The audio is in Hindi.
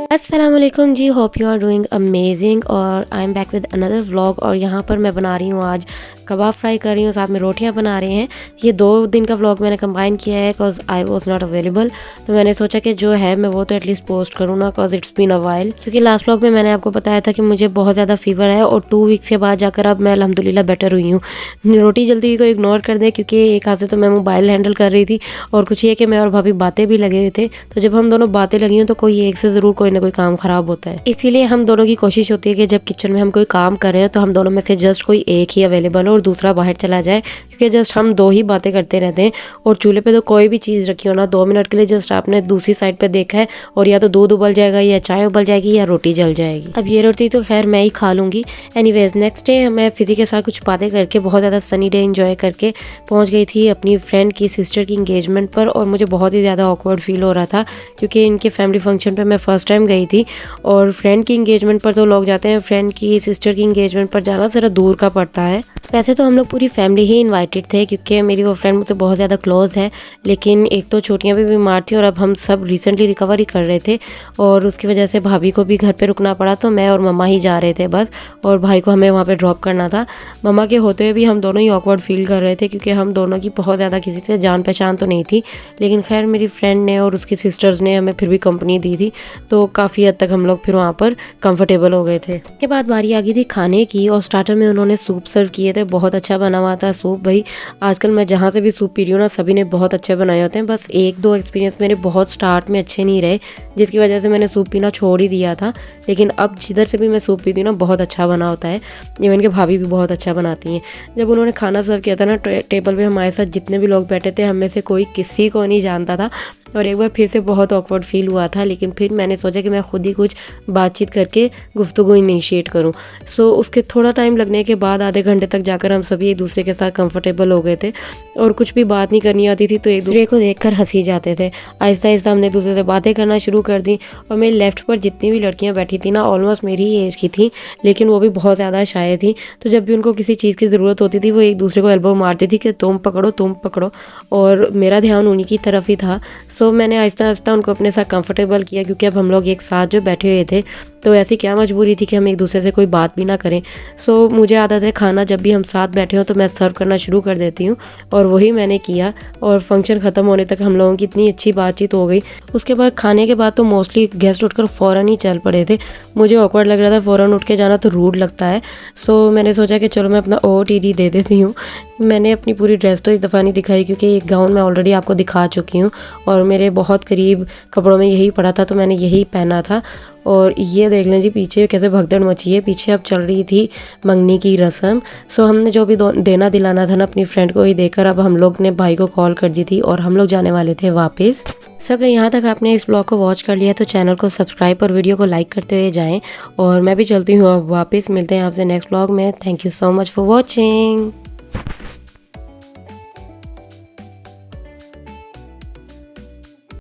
अस्सलाम वालेकुम जी, hope you are doing amazing और I am back with another vlog. और यहाँ पर मैं बना रही हूँ आज कबाब फ्राई कर रही हूँ, साथ में रोटियाँ बना रहे हैं। ये 2 दिन का व्लॉग मैंने कंबाइन किया है because I was not available. तो मैंने सोचा कि जो है मैं वो तो एटलीस्ट पोस्ट करूँ ना, because it's been a while. क्योंकि लास्ट व्लॉग में मैंने आपको बताया था कि मुझे बहुत ज़्यादा फीवर है और 2 वीक्स के बाद जाकर अब मैं अल्हम्दुलिल्लाह बेटर हुई हूँ। रोटी जल्दी को इग्नोर कर दें क्योंकि एक हाथ से तो मैं मोबाइल हैंडल कर रही थी और कुछ ये कि मैं और भाभी बातें भी लगे हुए थे। तो जब हम दोनों बातें लगी हूँ तो कोई एक से ज़रूर कोई ना कोई काम ख़राब होता है। इसीलिए हम दोनों की कोशिश होती है कि जब किचन में हम कोई काम कर रहे हैं तो हम दोनों में से जस्ट कोई एक ही अवेलेबल हो और दूसरा बाहर चला जाए, क्योंकि जस्ट हम 2 ही बातें करते रहते हैं। और चूल्हे पे तो कोई भी चीज़ रखी हो ना, 2 मिनट के लिए जस्ट आपने दूसरी साइड पे देखा है और या तो दूध उबल जाएगा या चाय उबल जाएगी या रोटी जल जाएगी। अब ये रोटी तो खैर मैं ही खा लूँगी। एनीवेज नेक्स्ट डे मैं फिदी के साथ कुछ बातें करके बहुत ज़्यादा सनी डे इंजॉय करके पहुँच गई थी अपनी फ्रेंड की सिस्टर की इंगेजमेंट पर। और मुझे बहुत ही ज़्यादा ऑकवर्ड फील हो रहा था क्योंकि इनके फैमिली फंक्शन पर मैं फ़र्स्ट टाइम गई थी। और फ्रेंड की इंगेजमेंट पर तो लोग जाते हैं, फ्रेंड की सिस्टर की इंगेजमेंट पर जाना ज़रा दूर का पड़ता है। वैसे तो हम लोग पूरी फैमिली ही इनवाइटेड थे क्योंकि मेरी वो फ्रेंड मुझसे बहुत ज़्यादा क्लोज़ है, लेकिन एक तो छोटियाँ भी बीमार थी और अब हम सब रिसेंटली रिकवर ही कर रहे थे और उसकी वजह से भाभी को भी घर पे रुकना पड़ा। तो मैं और मम्मा ही जा रहे थे बस, और भाई को हमें वहाँ पे ड्रॉप करना था। मम्मा के होते हुए भी हम दोनों ही ऑकवर्ड फील कर रहे थे क्योंकि हम दोनों की बहुत ज़्यादा किसी से जान पहचान तो नहीं थी, लेकिन खैर मेरी फ्रेंड ने और उसकी सिस्टर्स ने हमें फिर भी कंपनी दी थी, तो काफ़ी हद तक हम लोग फिर वहाँ पर कंफर्टेबल हो गए थे। उसके बाद बारी आ गई थी खाने की और स्टार्टर में उन्होंने सूप सर्व किए थे। बहुत अच्छा बना हुआ था सूप। भाई आजकल मैं जहाँ से भी सूप पी रही हूँ ना, सभी ने बहुत अच्छे बनाए होते हैं। बस 1-2 एक्सपीरियंस मेरे बहुत स्टार्ट में अच्छे नहीं रहे, जिसकी वजह से मैंने सूप पीना छोड़ ही दिया था। लेकिन अब जिधर से भी मैं सूप पीती हूँ ना, बहुत अच्छा बना होता है। इवन के भाभी भी बहुत अच्छा बनाती हैं। जब उन्होंने खाना सर्व किया था ना, टेबल पे हमारे साथ जितने भी लोग बैठे थे, हम में से कोई किसी को नहीं जानता था और एक बार फिर से बहुत ऑकवर्ड फील हुआ था। लेकिन फिर मैंने सोचा कि मैं खुद ही कुछ बातचीत करके गुफ्तगू इनिशिएट करूं। सो उसके थोड़ा टाइम लगने के बाद आधे घंटे तक जाकर हम सभी एक दूसरे के साथ कंफर्टेबल हो गए थे और कुछ भी बात नहीं करनी आती थी तो एक दूसरे को देखकर हंसी जाते थे। आहिस्ता आहिस्ता हमने एक दूसरे से बातें करना शुरू कर दी। और मेरे लेफ्ट पर जितनी भी लड़कियाँ बैठी थी ना, ऑलमोस्ट मेरी ही एज की थी, लेकिन वो भी बहुत ज़्यादा शाय थी। तो जब भी उनको किसी चीज़ की ज़रूरत होती थी वो एक दूसरे को एल्बो मारती थी कि तुम पकड़ो, और मेरा ध्यान उन्हीं की तरफ ही था। सो मैंने आहिस्ता आहिस्ता उनको अपने साथ कंफर्टेबल किया क्योंकि अब हम लोग एक साथ जो बैठे हुए थे तो ऐसी क्या मजबूरी थी कि हम एक दूसरे से कोई बात भी ना करें। सो मुझे आदत है खाना जब भी हम साथ बैठे हो तो मैं सर्व करना शुरू कर देती हूँ और वही मैंने किया। और फंक्शन ख़त्म होने तक हम लोगों की इतनी अच्छी बातचीत हो गई। उसके बाद खाने के बाद तो मोस्टली गेस्ट उठकर फ़ौरन ही चल पड़े थे। मुझे ऑकवर्ड लग रहा था, फ़ौरन उठ के जाना तो रूड लगता है। सो मैंने सोचा कि चलो मैं अपना OOTD दे देती हूँ। मैंने अपनी पूरी ड्रेस तो एक दफ़ा नहीं दिखाई क्योंकि एक गाउन मैं ऑलरेडी आपको दिखा चुकी हूँ और मेरे बहुत करीब कपड़ों में यही पड़ा था तो मैंने यही पहना था। और ये देख लें जी पीछे कैसे भगदड़ मची है। पीछे अब चल रही थी मंगनी की रस्म। सो हमने जो भी देना दिलाना था ना अपनी फ्रेंड को ही देकर अब हम लोग ने भाई को कॉल कर दी थी और हम लोग जाने वाले थे वापस। सो अगर यहाँ तक आपने इस ब्लॉग को वॉच कर लिया तो चैनल को सब्सक्राइब और वीडियो को लाइक करते हुए जाएँ। और मैं भी चलती हूँ अब वापस। मिलते हैं आपसे नेक्स्ट ब्लॉग में। Thank you so much for watching.